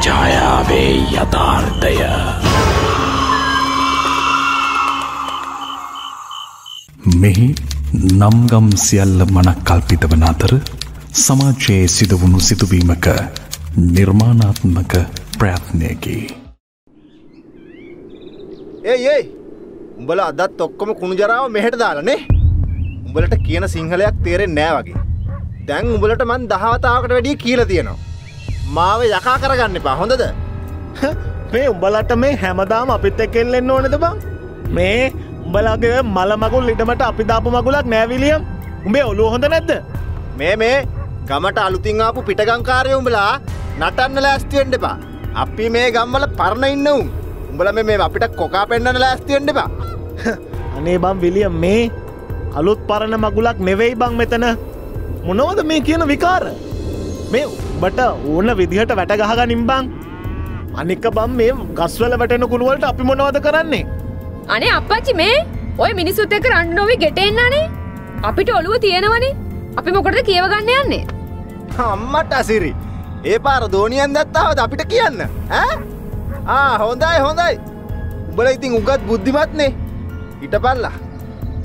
ඡායාවේ යථාර්ථය. මෙහි නම්ගම් සියල්ල මනක් කල්පිත වන අතර සමාජයේ සිදුවුණු සිදුවීමක නිර්මාණාත්මක ප්‍රයත්නයකි. ඒ උඹලා අදත් ඔක්කොම කුණු ජරාව මෙහෙට දාලා නේ. උඹලට කියන සිංහලයක් තේරෙන්නේ නෑ වගේ. දැන් උඹලට මං 10 වතාවකට වැඩිය කියලා තියෙනවා. මාව යකා කරගන්න එපා හොඳද? මේ උඹලට මේ හැමදාම අපිත් එක්ක එල්ලෙන්න ඕනේද බං? මේ උඹලගේ මල මගුල් ලිටමට අපි දාපු මගුලක් නෑ විලියම්. උඹේ ඔළුව හොඳ නැද්ද? මේ ගමට අලුතින් ආපු පිටගම්කාරයෝ උඹලා නටන්න ලෑස්ති වෙන්න එපා. අපි මේ ගම්වල පරණ ඉන්න උන්. උඹලා මේ අපිට කොකා පෙන්නන්න ලෑස්ති වෙන්න එපා. අනේ බං විලියම් මේ අලුත් පරණ මගුලක් නෙවෙයි බං මෙතන. මොනවද මේ කියන විකාර? මේ උඹට ඕන විදිහට වැට ගහගනින් බං. අනික බං මේ ගස්වල වැටෙන කුණු වලට අපි මොනවද කරන්නේ? අනේ අප්පච්චි මේ ඔය මිනිස්සුත් එක්ක රණ්ඩු නොවි ගෙට එන්නනේ. අපිට ඔළුව තියෙනවනේ. අපි මොකටද කියව ගන්න යන්නේ? අම්මට අසිරි. ඒ පාර දෝනියෙන් දැත්තාවද අපිට කියන්න? හොඳයි. උඹලා ඉතින් උගත් බුද්ධිමත්නේ. හිටපල්ලා.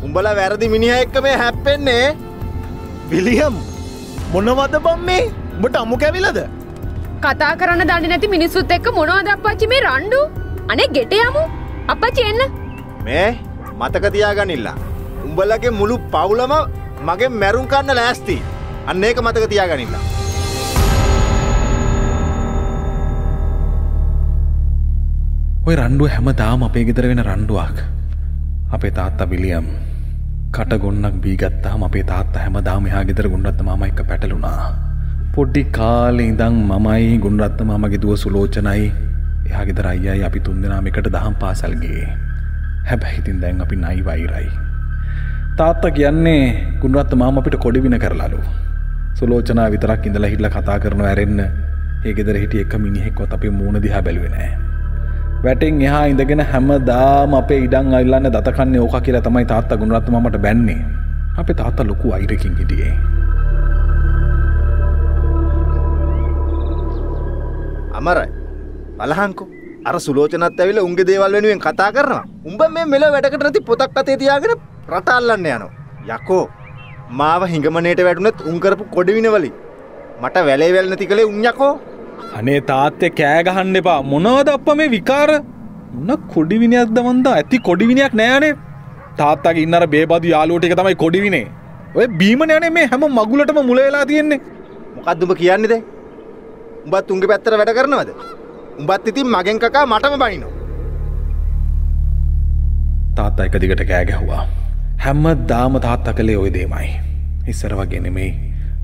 උඹලා වැරදි මිනිහා එක්ක මේ හැප්පෙන්නේ. විලියම් මොනවද බම් මේ? උඹට අමු කැවිලද? කතා කරන්න දන්නේ නැති මිනිස්සුත් එක්ක මොනවද අප්පච්චි මේ රණ්ඩු? අනේ ගෙට යමු. අප්පච්චි එන්න. මේ මතක තියාගනින්න. උඹලගේ මුළු පවුලම මගෙන් මැරුම් කන්න ලෑස්ති. අන්න ඒක මතක තියාගනින්න. ඔය රණ්ඩුව හැමදාම අපේ ගෙදර වෙන රණ්ඩුවක්. අපේ තාත්තා විලියම් කට ගොන්නක් බී ගත්තාම අපේ තාත්තා හැමදාම එහා ගෙදර ගුණරත්න මාමා එක්ක පැටලුණා. පොඩි කාලේ ඉඳන් මමයි ගුණරත්න මාමාගේ දුව සුලෝචනයි එහා ගෙදර අයියයි අපි තුන්දෙනාම එකට දහම් පාසල් ගියේ. හැබැයි ඉතින් දැන් අපි නයි වෛරයි. තාත්තා කියන්නේ ගුණරත්න මාමා අපිට කොඩි වින කරලාලු. සුලෝචනා විතරක් ඉඳලා හිටලා කතා කරනවා ඇරෙන්න. ඒ ගෙදර හිටිය එක මිනිහෙක්වත් අපේ මූණ දිහා බැලුවේ නැහැ. වැටෙන් එහා ඉඳගෙන හැමදාම අපේ ඉඩම් අල්ලන්න දත කන්නේ ඕකා කියලා තමයි තාත්තා ගුණරත්න මාමට බැන්නේ. අපේ තාත්තා ලොකු වෛරකින් හිටියේ. අමරයි. බලහන්කෝ. අර සුලෝචනත් ඇවිල්ලා උන්ගේ දේවල් වෙනුවෙන් කතා කරනවා. උඹ මේ මෙලව වැඩකට නැති පොතක් අතේ තියාගෙන රට අල්ලන්න යනවා. යකෝ මාව හිඟමනේට වැටුනත් උන් කරපු කොඩවිනවලින් මට වැලේ වැල් නැති කලේ උන් යකෝ. අනේ තාත්තේ කෑ ගහන්න එපා. මොනවද අප්පා මේ විකාර? මොන කොඩිවිනයක්ද මන්දා? ඇති කොඩිවිනයක් නෑනේ. තාත්තාගේ ඉන්න අර බේබදු යාළුවෝ ටික තමයි කොඩිවිනේ. ඔය බීමනේ යන්නේ මේ හැම මගුලටම මුල වෙලා තියෙන්නේ. මොකද්ද උඹ කියන්නේ දැන්? උඹත් උන්ගේ පැත්තට වැඩ කරනවද? උඹත් ඉතින් මගෙන් කකා මටම බනිනවා. තාත්තා එක දිගට කෑ ගැහුවා. හැමදාම තාත්තා කළේ ওই දෙයමයි. ඉස්සර වගේ නෙමෙයි.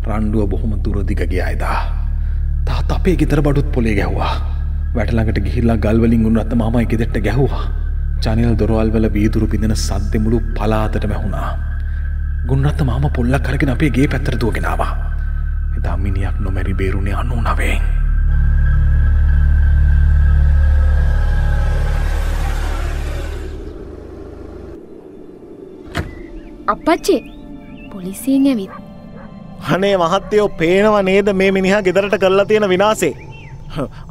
රණ්ඩුව බොහොම දුර දිග ගියා එදා. තාත්තා අපේ ගෙදර බඩුත් පොලේ ගැහුවා. වැට ළඟට ගිහිල්ලා ගල් වලින් ගුණරත්න මාමා ගෙදරට ගැහුවා. ජනෙල් දොරවල් වල වීදුරු පිඳින සද්දෙ මුළු පළාතටම ඇහුණා. ගුණරත්න මාමා පොල්ලක් අරගෙන අපේ ගේ පැත්තට දුවගෙන ආවා. එදා මිනිහක් නොමැරි බේරුනේ 99. අප්පච්චි පොලිසියෙන් ඇවිත්. අනේ මහත්තයෝ පේනව නේද මේ මිනිහා ගෙදරට කරලා තියෙන විනාශේ?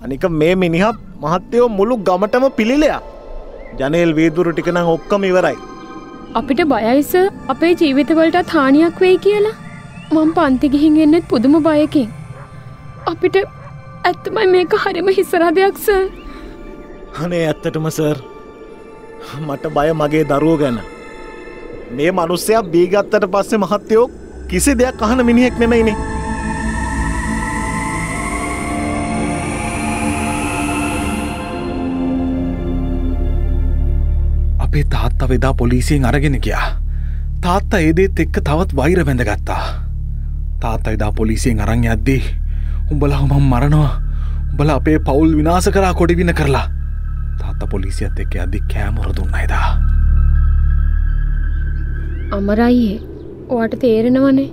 අනික මේ මිනිහා මහත්තයෝ මුළු ගමටම පිළිලයක්. ජනේල් වීදුරු ටික නම් ඔක්කොම ඉවරයි. අපිට බයයි සර් අපේ ජීවිතවලටත් හානියක් වෙයි කියලා. මම පන්ති ගිහින් එන්නෙත් පුදුම බයකින්. අපිට ඇත්තමයි මේක හරිම හිසරදයක් සර්. අනේ ඇත්තටම සර් මට බය මගේ දරුවෝ ගැන. මේ මිනිස්සයා බී ගත්තට පස්සේ මහත්තයෝ කිසි දෙයක් අහන මිනිහෙක් නෙමෙයිනේ. අපේ තාත්තා වෙදා පොලිසියෙන් අරගෙන ගියා. තාත්තා ඒ දේත් එක්ක තවත් වෛර බැඳගත්තා. තාත්තා එදා පොලිසියෙන් අරන් යද්දී උඹලා මම මරනවා. උඹලා අපේ පවුල් විනාශ කරා කොඩි වින කරලා. තාත්තා පොලිසියත් එක්ක යද්දී කෑමොර දුන්නා එදා. අමරයියේ ඔයාට තේරෙනවනේ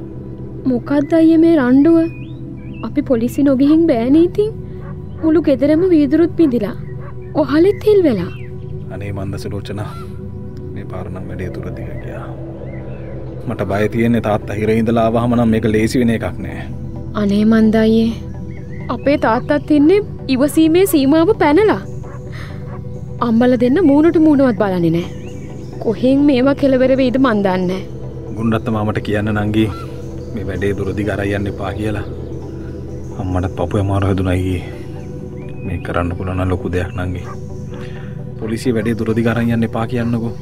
මොකක්ද අයියේ මේ රණ්ඩුව? අපි පොලිසි නොගිහින් බෑනේ ඉතින්. මුළු ගෙදරම වීදුරුත් පිඳිලා. ඔහලෙත් හිල් වෙලා. අනේ මන්ද සුලෝචනා මේ පාර නම් වැඩේ දුර දිග ගියා. මට බය තියෙන්නේ තාත්තා හිරේ ඉඳලා ආවහම නම් මේක ලේසි වෙන එකක් නෑ. අනේ මන්ද අයියේ අපේ තාත්තත් ඉන්නේ ඉවසීමේ සීමාව පැනලා. අම්මල දෙන්න මූණට මූණවත් බලන්නේ නැහැ. කොහෙන් මේවා කෙලවර වෙයිද මන් දන්නේ නැහැ. ගුණරත්න මාමට කියන්න නංගි මේ වැඩේ දුරදි ගරයි යන්න එපා කියලා. අම්මටත් පපුවේ අමාරු හැදුනා ඊයේ. මේ කරන්න පුළුවන් ලොකු දෙයක් නංගි. පොලිසිය වැඩේ දුරදි ගරන් යන්න එපා කියන්නකෝ.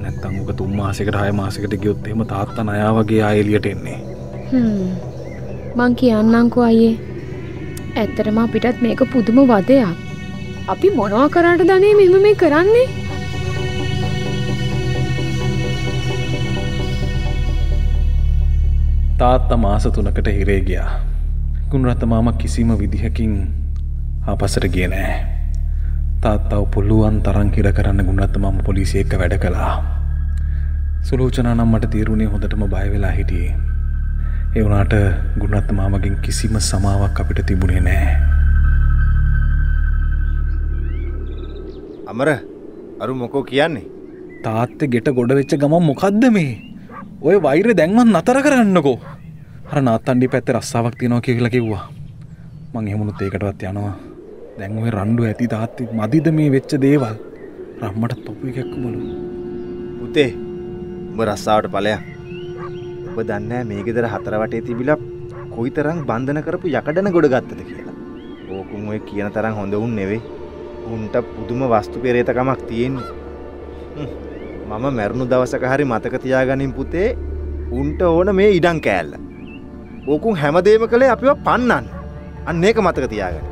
නැත්තම් උක 3 මාසයකට 6 මාසයකට ගියොත් එහෙම තාත්තා නයා වගේ ආයෙ එළියට එන්නේ. මං කියන්නම්කෝ අයියේ. ඇත්තටම අපිටත් මේක පුදුම වදයක්. අපි මොනවා කරාට දන්නේ මෙහෙම මේ කරන්නේ? තාත්තා මාස 3කට හිරේ ගියා. ගුණරත්න මාමා කිසිම විදිහකින් ආපස්සට ගියේ නෑ. තාත්තව පුළුවන් තරම් හිර කරන්න ගුණරත්න මාමා පොලිසිය එක්ක වැඩ කළා. සුලෝචනා නම් මට තීරුණේ හොඳටම බය වෙලා හිටියේ. ඒ වුණාට ගුණරත්න මාමගෙන් කිසිම සමාවක් අපිට තිබුණේ නෑ. අමර අරු මොකෝ කියන්නේ? තාත්තේ ගෙට ගොඩ වෙච්ච ගමන් මොකද්ද මේ? ඔය වෛරය දැන්වත් නතර කරන්නකෝ. අර නාත්තන්ඩි පැත්තේ රස්සාවක් තියනවා කියලා කිව්වා. මං එහෙමුණුත් ඒකටවත් යනවා. දැන් ඔය රණ්ඩු ඇති තාත්තේ මදිද මේ වෙච්ච දේවල්? රම්මට පපු එකක් මොළු. පුතේ උඹ රස්සාවට ඵලයක්. ඔබ දන්නේ මේ ගෙදර හතර වටේ තිබිලා කොයිතරම් බන්ධන කරපු යකඩන ගොඩ ගත්තද කියලා. ඕකුන් ඔය කියන තරම් හොඳ උන් නෙවෙයි. උන්ට පුදුම වස්තු පෙරේතකමක් තියෙන්නේ. මම මැරුණු දවසක හරි මතක තියාගනින් පුතේ. උන්ට ඕන මේ ඉඩම් කෑල්ල. ඕකුන් හැමදේම කළේ අපිව පන්නන්න. අන්න ඒක මතක තියාගන්න.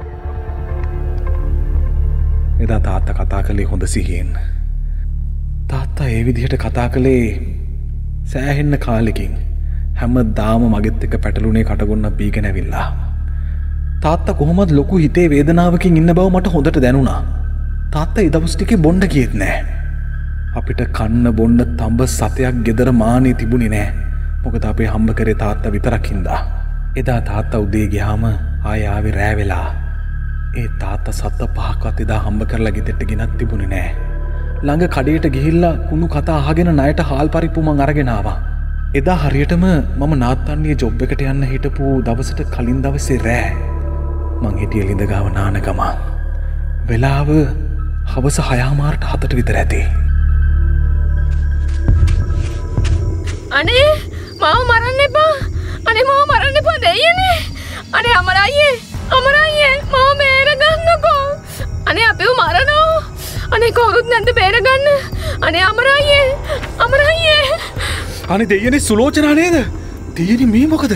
එදා තාත්තා කතා කළේ හොඳ සිහියෙන්. තාත්තා ඒ විදිහට කතා කළේ සෑහෙන්න කාලෙකින්. හැමදාම මගෙත් එක්ක පැටලුනේ කටගොන්නක් බීගෙන ඇවිල්ලා. තාත්තා කොහොමද ලොකු හිතේ වේදනාවකින් ඉන්න බව මට හොඳට දැනුණා. තාත්තා ඒ දවස් ටිකේ බොණ්ඩ ගියෙත් නෑ. අපිට කන්න බොන්න තඹ සතයක් ගෙදර මානේ තිබුණේ නෑ. මොකද අපේ හම්බ කරේ තාත්තා විතරක් හින්දා. එදා තාත්තා උදේ ගියාම ආයෙ ආවේ රෑ වෙලා. ඒ තාත්තා සත පහක්වත් එදා හම්බ කරලා ගෙදරට ගෙනත් තිබුණේ නෑ. ළඟ කඩේට ගිහිල්ලා කුණු කතා අහගෙන ණයට හාල් පරිප්පු මං අරගෙන ආවා. එදා හරියටම මම නාත්තන්නියේ ජොබ් එකට යන්න හිටපු දවසට කලින් දවසේ රෑ මං හිටියේ ලිඳ ගාව නාන ගමන්. වෙලාව හවස 6:00ට 7ට විතර ඇති. අනේ මාව මරන්න එපා. අනේ මාව මරන්න එපා දෙයියනේ. අනේ අමරායියේ මාව බේරගන්නකෝ. අනේ අපිව මරනවා. අනේ කවුරුත් නැද්ද බේරගන්න. අනේ අමරායියේ. අනේ දෙයියනේ සුලෝචනා නේද? දෙයියනේ මේ මොකද?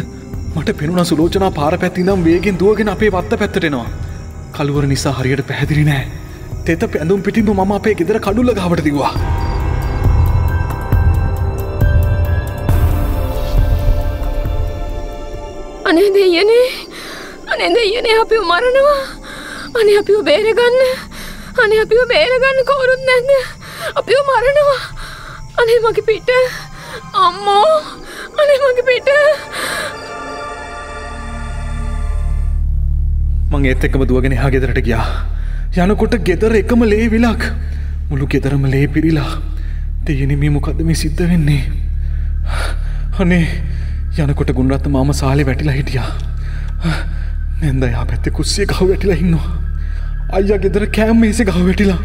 මට පෙනුණා සුලෝචනා පාර පැත්තේ ඉඳන් වේගෙන් දුවගෙන අපේ වත්ත පැත්තට එනවා. කලවර නිසා හරියට පැහැදිලි නෑ. තෙත පැඳුම් පිටින්ම මම අපේ ගෙදර කඩුල්ල ගාවට දිව්වා. අනේ දෙයියනේ අපිව මරනවා. අනේ අපිව බේරගන්න කවුරුත් නැද්ද? අපිව මරනවා. අනේ මගේ පිට. අම්මෝ. අනේ මගේ පිට. මං ඒත් එක්කම දුවගෙන එහා ගෙදරට ගියා. යනකොට ගෙදර එකම ලේ විලක්. මුළු ගෙදරම ලේ පිරීලා. දෙයියනේ මේ මොකද්ද මේ සිද්ධ වෙන්නේ? අනේ යනකොට ගුණරත්න මාමා සාලේ වැටිලා හිටියා. නැන්ද යා පැත්තේ කුස්සිය ගහ වැටිලා ඉන්නවා. අයියා ගෙදර කෑම මේසේ ගහ වැටිලා.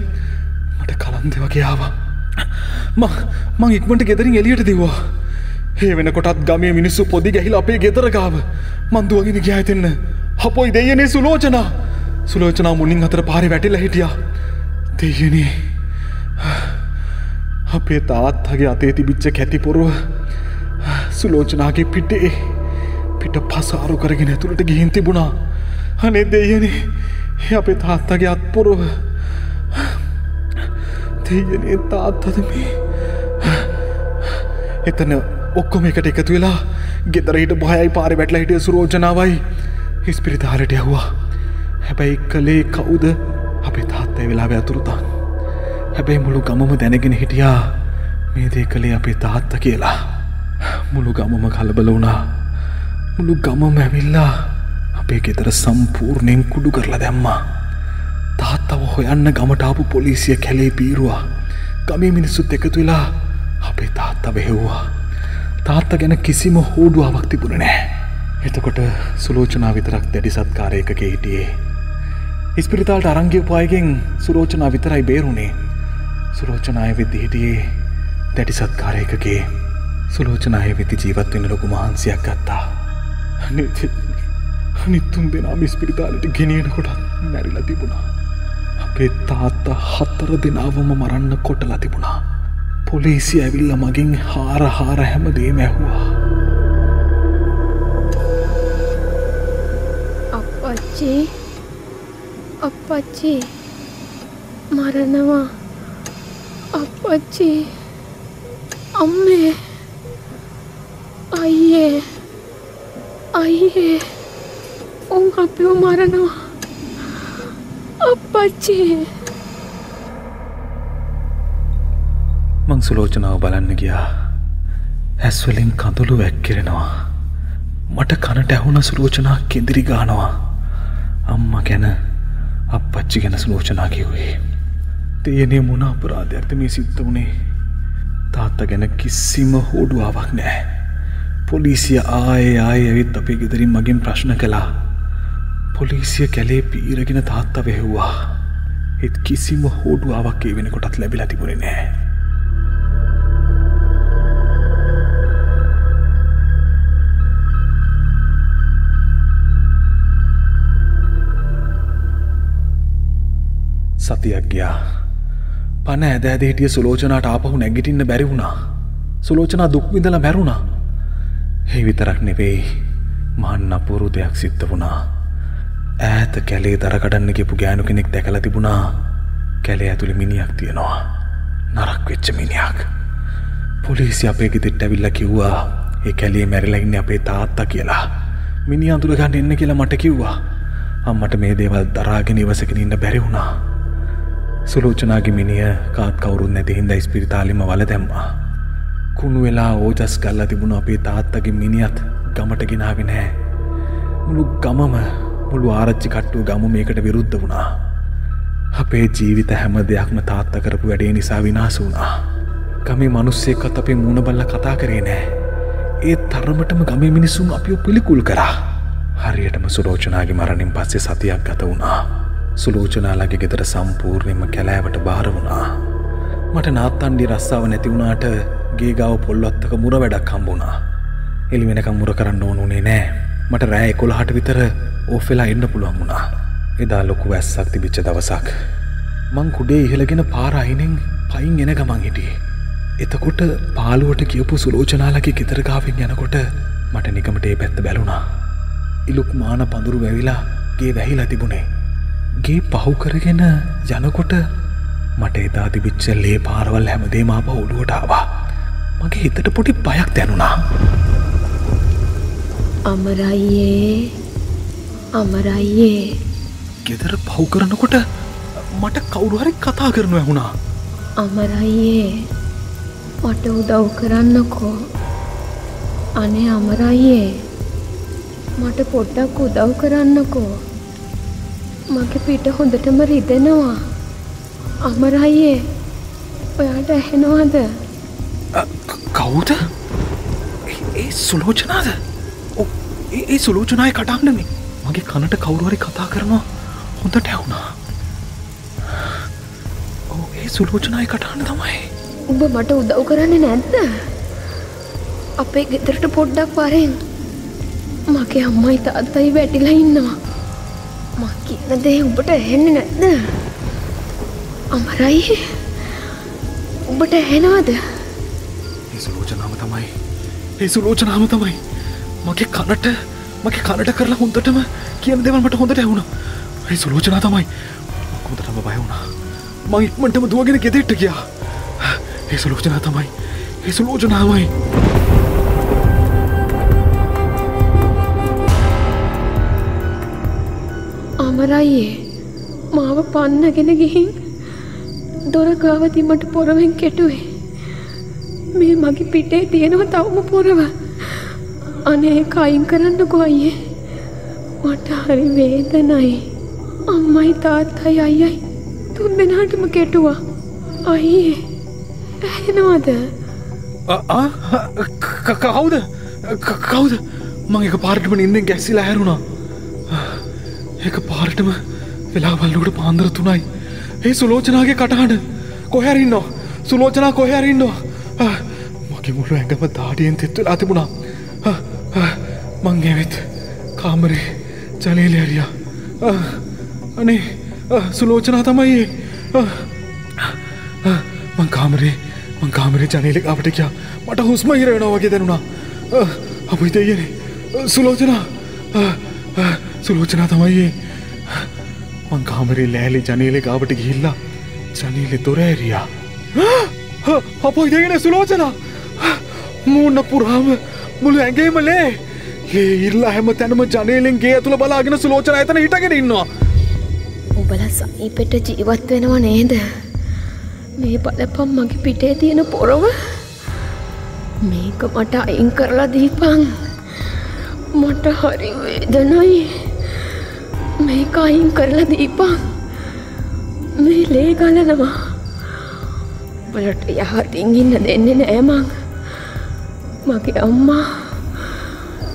මට කලන්දේ වගේ ආවා. මං ඉක්මනට ගෙදරින් එළියට දිව්වා. ඒ වෙනකොටත් ගමේ මිනිස්සු පොඩි ගහිලා අපේ ගෙදර ගාව. මං දුවගෙන ගියා හිටින්න. අපොයි දෙයියනේ සුලෝචනා මුණින් අතර පාරේ වැටිලා හිටියා. දෙයියනේ අපේ තාත්තගේ අතේ තිබිච්ච කැටි පොරව සුලෝචනාගේ පිට පසාරු කරගෙන ඇතුළට ගිහින් තිබුණා. අනේ දෙයියනේ අපේ තාත්තගේ අත් පොරව. දෙයියනේ තාත්තද මේ? එතන ඔක්කොම එකට එකතු වෙලා ගෙදර හිටපු 6යි පාරේ වැටලා හිටිය සුලෝචනාවයි ඉස්පිරිතාලෙට යවුවා. හැබැයි කලේ කවුද? අපේ තාත්තා ඒ වෙලාවේ අතුරුදන්. හැබැයි මුළු ගමම දැනගෙන හිටියා මේ දේ කලේ අපේ තාත්තා කියලා. මුළු ගමම කලබල වුණා. මුළු ගමම ඇවිල්ලා අපේ ගෙදර සම්පූර්ණයෙන් කුඩු කරලා දැම්මා. තාත්තව හොයන්න ගමට ආපු පොලිසිය කැලේ පීරුවා. ගමේ මිනිස්සුත් එකතු වෙලා අපේ තාත්තා වෙහෙව්වා. තාත්තා ගැන කිසිම හෝඩුවාවක් තිබුණේ නැහැ. එතකොට සුලෝචනා විතරක් දැඩි සත්කාරයකක හිටියේ. ඉස්පිරිතාලට අරන් ගියපු අයගෙන් සුලෝචනා විතරයි බේරුණේ. සුලෝචනා වෙද්දි හිටියේ දැඩි සත්කාරයකගේ. සුලෝචනා වෙද්දි ජීවත් වෙන්න ලොකු මහන්සියක් ගත්තා. අනිත් තුන් දෙනාම ඉස්පිරිතාලෙට ගෙනියනකොට මැරිලා තිබුණා. අපේ තාත්තා 4 දෙනාවම මරන්න කොටලා තිබුණා. පොලිසිය ඇවිල්ලා මගෙන් හාර හැමදේම ඇහුවා. අප්පච්චි මරනවා. අප්පච්චි අම්මේ අයියේ උන් අපිව මරනවා. අප්පච්චි මං සුලෝචනාව බලන්න ගියා. ඇස් වලින් කඳුළු වැක්කිරෙනවා. මට කනට ඇහුණ සුලෝචනා කෙඳිරි ගානවා. අම්මා ගැන අප්පච්චි ගැන සුලෝචනා කිව්වේ. තේනේ මොන අපරාධයක්ද මේ සිද්ධ වුණේ? තාත්තා ගැන කිසිම හොඩුවාවක් නැහැ. පොලිසිය ආයේ ඇවිත් අපේ ගෙදරින් මගෙන් ප්‍රශ්න කළා. පොලිසිය කැලේ පීරගෙන තාත්තා වෙහෙව්වා. ඒත් කිසිම හොඩුවාවක් ඒ වෙනකොටත් ලැබිලා තිබුණේ නැහැ. සතියක් ගියා. පණ ඇද හිටිය සුලෝචනාට ආපහු නැගිටින්න බැරි වුණා. සුලෝචනා දුක් විඳලා මැරුණා. ඒ විතරක් නෙවෙයි මහන්න අපූර්ව දෙයක් සිද්ධ වුණා. ඈත කැලේ දර කඩන්න ගියපු ගෑනු කෙනෙක් දැකලා තිබුණා. කැලේ ඇතුලේ මිනිහක් තියෙනවා. නරක වෙච්ච මිනිහක්. පොලිසිය අපේ ගෙදරට ඇවිල්ලා කිව්වා ඒ කැලේ මැරිලා ඉන්නේ අපේ තාත්තා කියලා. මිනිහ අඳුර ගන්න එන්න කියලා මට කිව්වා. අම්මට මේ දේවල් දරාගෙන ඉවසගෙන ඉන්න බැරි වුණා. සුලෝචනාගේ මිනිහ කාත් කවුරුත් නැති හින්දා ඉස්පිරිතාලෙම වල දැම්මා. කුණු වෙලා ඕජස් ගල්ලා තිබුණ අපේ තාත්තගේ මිනිහත් ගමට ගෙනාවේ නැහැ. මුළු ගමම මුළු ආරච්චි කට්ටුව ගම මේකට විරුද්ධ වුණා. අපේ ජීවිත හැම දෙයක්ම තාත්තා කරපු වැඩේ නිසා විනාශ වුණා. ගමේ මිනිස්සෙක්වත් අපේ මූණ බලලා කතා කරේ නැහැ. ඒ තරමටම ගමේ මිනිසුන් අපිව පිළිකුල් කරා. හරියටම සුලෝචනාගේ මරණින් පස්සේ සතියක් ගත වුණා. සුලෝචනාලගේ ගෙදර සම්පූර්ණයෙන්ම කැලෑවට බාර වුණා. මට නාත්තන්ඩි රස්සාව නැති වුණාට ගේ ගාව පොල්වත්තක මුර වැඩක් හම්බුණා. එළි වෙනකම් මුර කරන්න ඕනුනේ නෑ. මට රෑ 11ට විතර ඕෆ් වෙලා එන්න පුළුවන් වුණා. එදා ලොකු වැස්සක් තිබිච්ච දවසක්. මං කුඩේ ඉහළගෙන පාර අයිනෙන් පයින් එන ගමන් හිටියේ. එතකොට පාළුවට කියපු සුලෝචනාලගේ ගෙදර ගාවෙන් යනකොට මට නිකමට ඒ පැත්ත බැලුණා. ඉලුක් මාන පඳුරු වැවිලා ගේ වැහිලා තිබුණේ. ගේ පහු කරගෙන යනකොට මට එදා තිබිච්ච ලේ පාරවල් හැමදේම ආපහු ඔළුවට ආවා. මගේ හිතට පොඩි බයක් දැනුණා. අමරයියේ ගෙදර පහු කරනකොට මට කවුරු හරි කතා කරනවා ඇහුණා. අමරයියේ මට උදව් කරන්නකෝ. අනේ අමරයියේ මට පොඩ්ඩක් උදව් කරන්නකෝ. මගේ පිට හොඳටම රිදෙනවා. අමරයියේ ඔයාට ඇහෙනවද? කවුද? ඒ සුලෝචනාද? ඒ සුලෝචනායි කටහඬනේ. මගේ කනට කවුරු හරි කතා කරනවා හොඳට ඇහුණා. ඒ සුලෝචනායි කටහඬ තමයි. ඔබ මට උදව් කරන්නේ නැද්ද? අපේ ගෙදරට පොඩ්ඩක් වරෙන්. මගේ අම්මයි තාත්තයි වැටිලා ඉන්නවා. මං කියන දේ ඔබට ඇහෙන්නේ නැද්ද? අමරයි ඔබට ඇහෙනවද? ඒ සුලෝචනාම තමයි. මගේ කනට කරලා හොඳටම කියන දේවල් මට හොඳට ඇහුණා. ඒ සුලෝචනා තමයි. හොඳටම බය වුණා. මං ඉක්මනටම දුවගෙන ගෙදරට ගියා. ඒ සුලෝචනා තමයි. ඒ සුලෝචනාමයි. අමරයියේ මාව පන්නගෙන ගිහින් දොර ගාව තිමට පොරවෙන් කෙටුවේ. මේ මගේ පිටේ තියෙනවා තවම පොරව. අනේ කයින් කරන්නකෝ අයියේ. මට හරි වේදනයි. අම්මයි තාත්තයි අයියයි තුන් දෙනාටම කෙටුවා. අයියේ ඇහෙනවද? කවුද? මං එක පාරටම නින්දෙන් ගැස්සිලා හැරුණා. එක පාරටම වෙලා බලනකොට පාන්දර 3යි. ඒ සුලෝචනාගේ කටහඬ කොහේ හරි ඉන්නවා. සුලෝචනා කොහේ හරි ඉන්නවා. මගේ මුළු ඇඟම දාඩියෙන් තෙත් වෙලා තිබුණා. මං ගෙවෙත් කාමරේ ජනේලේ හරියා. අනේ සුලෝචනා තමයි. මං කාමරේ ජනේලේ ගාවට ගියා. මට හුස්ම ඉර වෙනවා වගේ දැනුණා. අපේ දෙයියනේ සුලෝචනා තමයි. මං කාමරේ ලෑලි ජනේලේ ගාවට ගිහිල්ලා ජනේලේ දොර ඇරියා. අපේ දෙයියනේ සුලෝචනා. මූණ පුරාම මුළු ඇඟේම ලේ ඉරලා හැම තැනම ජනේලෙන් ගේ ඇතුළ බලාගෙන සුලෝචනා එතන හිටගෙන ඉන්නවා. උඹලා සමීපෙට ජීවත් වෙනව නේද? මේ බලපන් මගේ පිටේ තියෙන පොරව. මේක මට අයින් කරලා දීපන්. මට හරි වේදනයි. මේක අයින් කරලා දීපන්. මේ ලේ ගලනවා. උඹලට යහතින් ඉන්න දෙන්නේ නෑ මං. මගේ අම්මා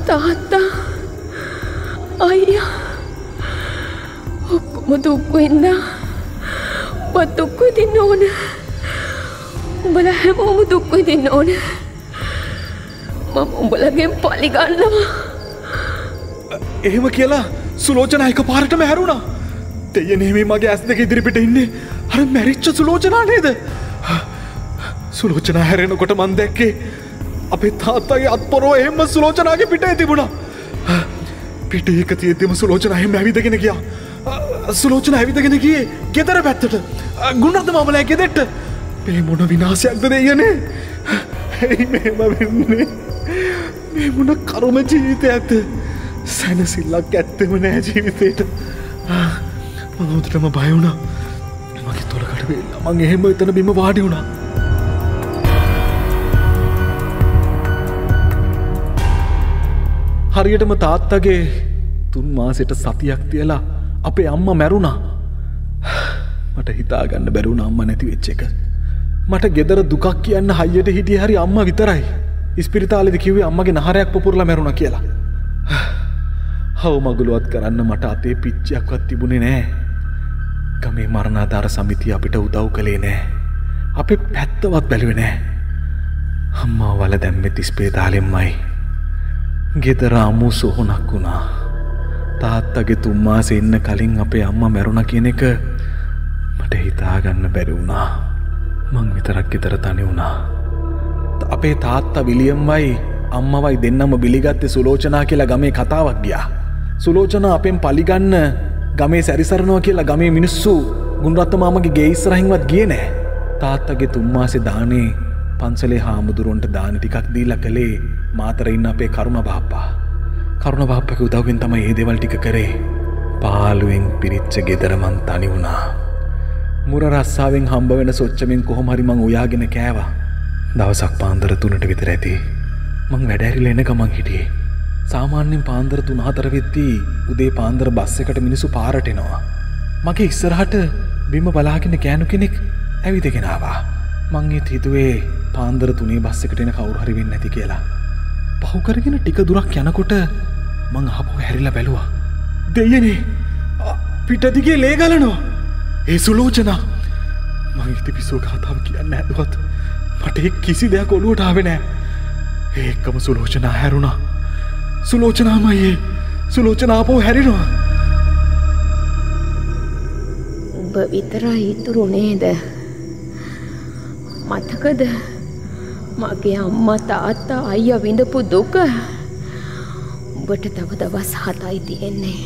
තාත්තා අයියා ඔක්කොම දුක් විඳා. ඔබ දුක් විඳින්න ඕන. උඹලා හැමෝම දුක් විඳින්න ඕන. මම උඹලගෙන් පලි ගන්නවා. එහෙම කියලා සුලෝචනා එකපාරටම හැරුණා. දෙයනේ මේ මගේ ඇස් දෙක ඉදිරිපිට ඉන්නේ අර මැරිච්ච සුලෝචනා නේද? සුලෝචනා හැරෙනකොට මං දැක්කේ අපේ තාත්තගේ අත්පොරව එහෙම සුලෝචනාගේ පිටේ තිබුණා. පිටේ එක තියෙද්දිම සුලෝචනා එහෙම ඇවිදගෙන ගියා. සුලෝචනා ඇවිදගෙන ගියේ ගෙදර පැත්තට. ගුණරත්න මාමලා ගෙදරට. මේ මොන විනාශයක්ද දෙයනේ. ඇයි මේව වෙන්නේ? මේ මොන කරුම ජීවිතයක්ද? සැනසෙල්ලක් ඇත්තෙම නෑ ජීවිතේට. මම උදේටම බය වුණා. මගේ තොලකට වෙලා මං එහෙම එතන බිම වාඩි වුණා. හරියටම තාත්තගේ 3 මාසෙට සතියක් තියලා අපේ අම්මා මැරුණා. මට හිතාගන්න බැරි වුණා අම්මා නැති වෙච්ච එක. මට ගෙදර දුකක් කියන්න හයියට හිටියේ හරි අම්මා විතරයි. ඉස්පිරිතාලේදී කිව්වේ අම්මගේ නහරයක් පුපුරලා මැරුණා කියලා. හව මගුලවත් කරන්න මට අතේ පිච්චයක්වත් තිබුණේ නෑ. ගමේ මරණාධාර සමිතිය අපිට උදව් කළේ නෑ. අපේ පැත්තවත් බැලුවේ නෑ. අම්මා වල දැම්මේ ඉස්පිරිතාලෙම්මයි. ගෙදර අමු සොහොනක් වුණා. තාත්තගේ 3 මාසෙ ඉන්න කලින් අපේ අම්මා මැරුණා කියන එක මට හිතාගන්න බැරි වුණා. මං විතරක් ගෙදර තනි වුණා. අපේ තාත්තා විලියම්වයි අම්මවයි දෙන්නම බිලිගත්තේ සුලෝචනා කියලා ගමේ කතාවක් ගියා. සුලෝචනා අපෙන් පලිගන්න ගමේ සැරිසරනවා කියලා ගමේ මිනිස්සු ගුණරත්න මාමගේ ගේ ඉස්සරහින්වත් ගියේ නෑ. තාත්තගේ 3 මාසෙ දානේ පන්සලේ හාමුදුරුවන්ට දාන ටිකක් දීලා කළේ මාතර ඉන්න අපේ කරුණ බාප්පා. කරුණ බාප්පගේ උදව්වෙන් තමයි මේ දේවල් ටික කරේ. පාළුවෙන් පිරිච්ච ගෙදර මං තනි වුණා. මුර රස්සාවෙන් හම්බ වෙන සොච්චමෙන් කොහොම හරි මං උයාගෙන කෑවා. දවසක් පාන්දර 3ට විතර ඇති. මං වැඩ ඇරිලා එන ගමන් හිටියේ. සාමාන්‍යයෙන් පාන්දර 3-4 වෙද්දී උදේ පාන්දර බස් එකට මිනිස්සු පාරට එනවා. මගේ ඉස්සරහට බිම බලාගෙන ගෑනු කෙනෙක් ඇවිදගෙන ආවා. මං හිතුවේ පාන්දර 3 බස් එකට එන කවුරු හරි වෙන්නේ නැති කියලා. පහු කරගෙන ටික දුරක් යනකොට මං ආපහු හැරිලා බැලුවා. දෙයනේ පිටදිගේ ලේ ගලනවා. ඒ සුලෝචනා. මං ඉතිපිසෝ කතාව කියන්න හැදුවත් මට කිසි දෙයක් ඔලුවට ආවේ නෑ. ඒකම සුලෝචනා හැරුණා. සුලෝචනාමයි. සුලෝචනා ආපහු හැරිනවා. උඹ විතරයි ඉතුරු නේද? මතකද මගේ අම්මා තාත්තා අයියා විඳපු දුක? උඹට තව දවස් 7යි තියෙන්නේ.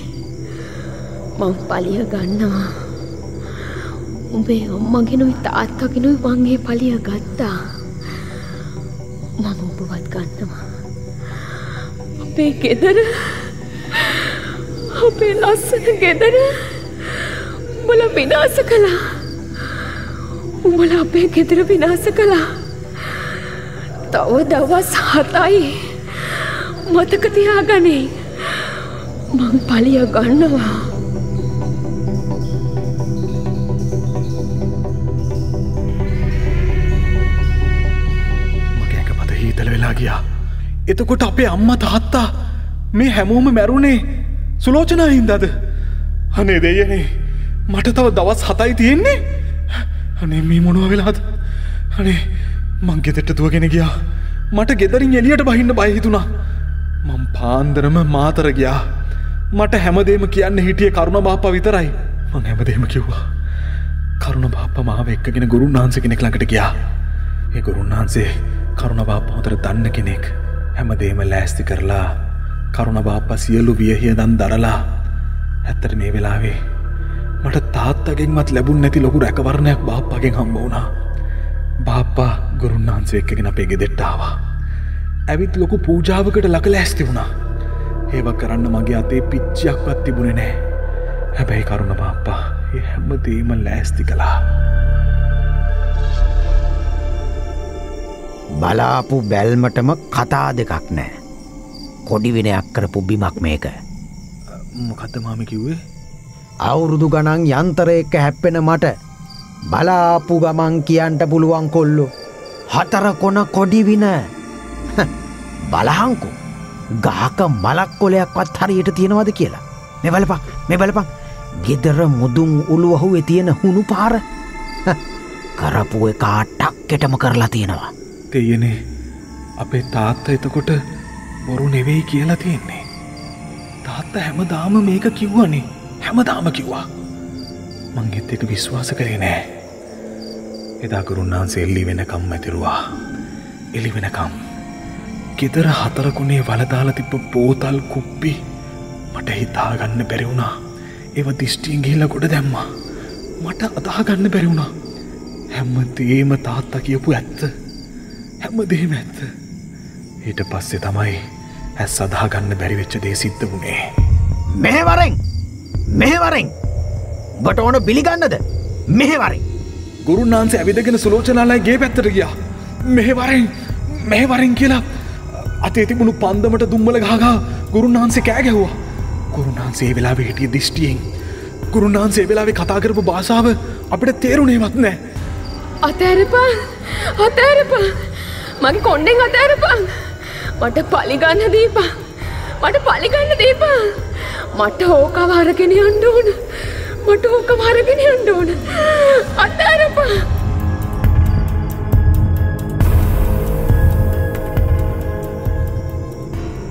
මං පලිය ගන්නවා. උඹේ අම්මගෙනුයි තාත්තගෙනුයි මං ඒ පලිය ගත්තා. මම උඹවත් ගන්නවා. අපේ ගෙදර, අපේ ලස්සන ගෙදර උඹලා විනාශ කළා. උඹලා අපේ ගෙදර විනාශ කළා. තව දවස් 7යි. මතක තියාගන්නේ. මං පලිය ගන්නවා. මගේ ඇඟපත හීතල වෙලා ගියා. එතකොට අපේ අම්මා තාත්තා මේ හැමෝම මැරුණේ සුලෝචනා හින්දාද? අනේ දෙයනේ මට තව දවස් 7යි තියෙන්නේ. අනේ මේ මොනවා වෙලාද? අනේ මං ගෙදරට දුවගෙන ගියා. මට ගෙදරින් එළියට බහින්න බය හිතුණා. මං පාන්දරම මාතර ගියා. මට හැමදේම කියන්න හිටියේ කරුණ බාප්පා විතරයි. මං හැමදේම කිව්වා. කරුණ බාප්පා මාව එක්කගෙන ගුරුන්වහන්සේ කෙනෙක් ළඟට ගියා. ඒ ගුරුන්වහන්සේ කරුණ බාප්පා හොඳට දන්න කෙනෙක්. හැමදේම ලෑස්ති කරලා කරුණ බාප්පා සියලු වියහිය දන් දරලා ඇත්තට මේ වෙලාවේ මට තාත්තගෙන්වත් ලැබුණ නැති ලොකු රැකවරණයක් බාප්පාගෙන් හම්බ වුණා. බාප්පා ගුරුන්වහන්සේ එක්කගෙන අපේ ගෙදරට ආවා. ඇවිත් ලොකු පූජාවකට ලක ලෑස්ති වුණා. ඒව කරන්න මගේ අතේ පිච්චියක්වත් තිබුණේ නැහැ. හැබැයි කරුණ බාප්පා ඒ හැමදේම ලෑස්ති කළා. බලාපු බැල්මටම කතා දෙකක් නෑ. කොඩි විනයක් කරපු බිමක් මේක. මොකද්ද මාමි කිව්වේ? අවුරුදු ගණන් යන්තරයක හැප්පෙන මට බලාපු ගමන් කියන්ට පුළුවන් කොල්ලෝ 4 කොන කොඩි වින. බලහංකු ගහක මලක් කොලයක්වත් හරියට තියෙනවද කියලා. මේ බලපන් ගෙදර මුදුන් උළුවහුවේ තියෙන හුණු පාර කරපු එක ටක්කෙටම කරලා තියෙනවා. දෙයනේ අපේ තාත්තා එතකොට බොරු නෙවෙයි කියලා තියෙන්නේ. තාත්තා හැමදාම මේක කිව්වනේ. හැමදාම කිව්වා. මං ඒත් ඒක විශ්වාස කරේ නෑ. එදා ගුරුන්වහන්සේ එළි වෙනකම් මැතිරුවා. එළි වෙනකම් ගෙදර 4 කොනේ වල දාලා තිබ්බ බෝතල් කුප්පි මට හිතාගන්න බැරි වුණා. ඒව දිෂ්ටියෙන් ගිහිල්ලා ගොඩ දැම්මා. මට අදාගන්න බැරි වුණා. හැමදේම තාත්තා කියපු ඇත්ත. හැමදේම ඇත්ත. ඊට පස්සේ තමයි ඇස් අදාගන්න බැරි වෙච්ච දේ සිද්ධ වුණේ. මෙහෙවරෙන් ඔබට ඕන පිළිගන්නද? මෙහෙවරෙන් ගුරුන්වහන්සේ ඇවිදගෙන සුලෝචනාලයි ගේ පැත්තට ගියා. මෙහෙවරෙන් කියලා අතේ තිබුණු පන්දමට දුම්මල ගහගා ගුරුන්වහන්සේ කෑ ගැහුවා. ගුරුන්වහන්සේ ඒ වෙලාවේ හිටියේ දිෂ්ටියෙන්. ගුරුන්වහන්සේ ඒ වෙලාවේ කතා කරපු භාෂාව අපිට තේරුණේවත් නැහැ. අතෑරපන් මගේ කොණ්ඩෙන් අතෑරපන්. මට පලි ගන්න දීපන්. මට ඕකව අරගෙන යන්න ඕන. අතෑරපන්.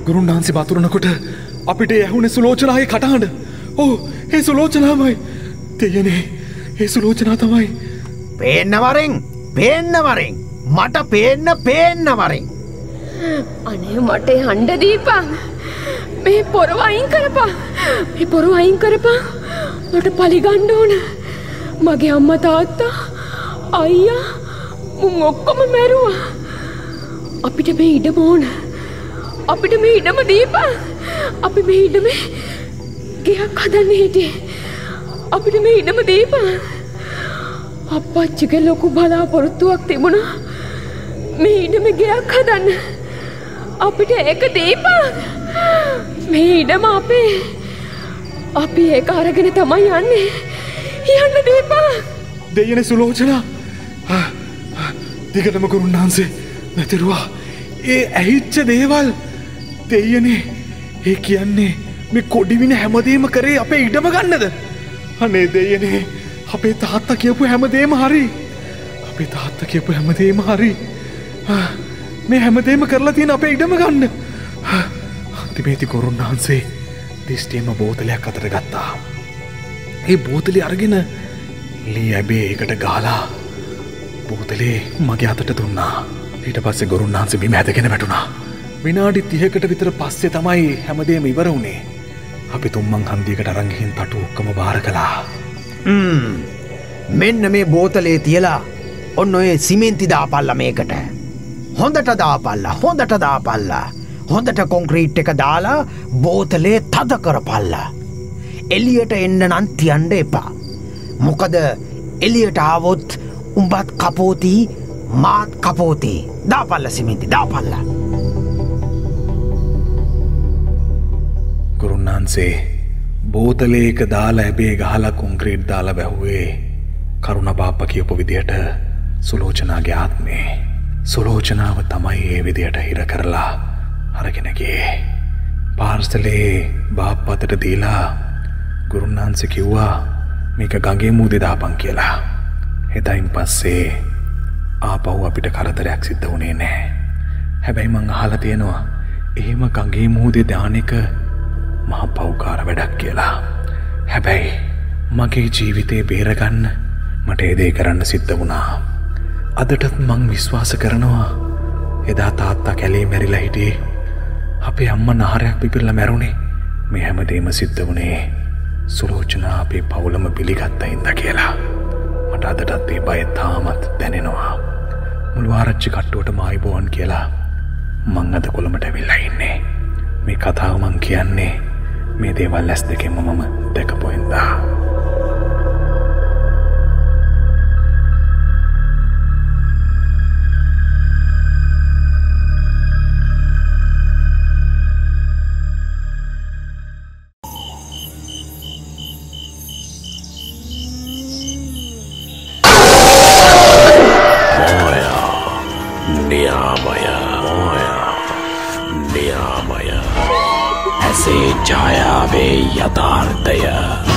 ගුරුන්වහන්සේ වතුරනකොට අපිට ඇහුනේ සුලෝචනාගේ කටහඬ. ඔව් ඒ සුලෝචනාමයි. දෙයනේ ඒ සුලෝචනා තමයි. පේන්න වරෙන් මට පේන්න වරෙන්. අනේ මට හඬ දීපන්. මේ පොරව අයින් කරපන්. මට පලි ගන්න ඕන. මගේ අම්මා තාත්තා අයියා මුන් ඔක්කොම මැරුවා. අපිට මේ ඉඩම ඕන. අපිට මේ ඉඩම දීපන්. අපි මේ ඉඩමේ ගෙයක් හදන්න හිටියේ. අපිට මේ ඉඩම දීපන්. අප්පච්චිගේ ලොකු බලාපොරොත්තුවක් තිබුණා. මේ ඉඩමේ ගෙයක් හදන්න. අපිට ඒක දීපන්. මේ ඉඩම අපේ. අපි ඒක අරගෙන තමයි යන්නේ. යන්න දීපන්. දෙයනේ සුලෝචනා. දිගටම ගුරුන්වහන්සේ නැතිරුවා. ඒ ඇහිච්ච දේවල් දෙයනේ. ඒ කියන්නේ මේ කොඩිවින හැමදේම කරේ අපේ ඉඩම ගන්නද? අනේ දෙයනේ අපේ තාත්තා කියපු හැමදේම හරි. මේ හැමදේම කරලා තියෙන අපේ ඉඩම ගන්න. අන්තිමේදී ගුරුන්වහන්සේ දිස්ටියම බෝතලයක් අතට ගත්තා. ඒ බෝතලේ අරගෙන ලී ඇබේ ඒකට ගහලා බෝතලේ මගේ අතට දුන්නා. ඊට පස්සේ ගුරුන්වහන්සේ බිම ඇදගෙන වැටුණා. විනාඩි 30කට විතර පස්සේ තමයි හැමදේම ඉවර වුණේ. අපි තුම්මන් හන්දියකට අරන් ගිහින් තටු ඔක්කොම බාර කළා. මෙන්න මේ බෝතලේ තියලා ඔන්න ඔය සිමෙන්ති දාපල්ලා මේකට. හොඳට දාපල්ලා. හොඳට කොන්ක්‍රීට් එක දාලා බෝතලේ තද කරපල්ලා. එළියට එන්න නම් තියන්න එපා. මොකද එළියට ආවොත් උඹත් කපෝති මාත් කපෝති. දාපල්ලා සිමෙන්ති දාපල්ලා. ගුරුන්වහන්සේ බෝතලේක දාලා ඇබේ ගහලා කොන්ක්‍රීට් දාලා වැහුවේ කරුණ බාප්පා කියපු විදියට සුලෝචනාගේ ආත්මේ. සුලෝචනාව තමයි ඒ විදියට හිර කරලා අරගෙන ගියේ. පාර්සලේ බාප්පා අතට දීලා ගුරුන්වහන්සේ කිව්වා මේක ගඟේ මූදේ දාපන් කියලා. එදායින් පස්සේ ආපහු අපිට කරදරයක් සිද්ධ වුණේ නැහැ. හැබැයි මං අහලා තියෙනවා එහෙම ගඟේ මූදේ දාන එක මහ පව්කාර වැඩක් කියලා. හැබැයි මගේ ජීවිතේ බේරගන්න මට ඒ දේ කරන්න සිද්ධ වුණා. අදටත් මං විශ්වාස කරනවා එදා තාත්තා කැලේ මැරිලා හිටියේ අපේ අම්මා නහරයක් පිපිරලා මැරුණේ මේ හැමදේම සිද්ධ වුණේ සුලෝචනා අපේ පවුලම පිළිගත්තා හින්දා කියලා. මට අදටත් ඒ බය තාමත් දැනෙනවා. මුළු ආරච්චි කට්ටුවටම ආයිබෝවන් කියලා මං අද කොළඹට ඇවිල්ලා ඉන්නේ. මේ කතාව මං කියන්නේ මේ දේවල් ඇස් දෙකෙන්ම මම දැකපු හින්දා. ऐसे छाया वे यथार्थय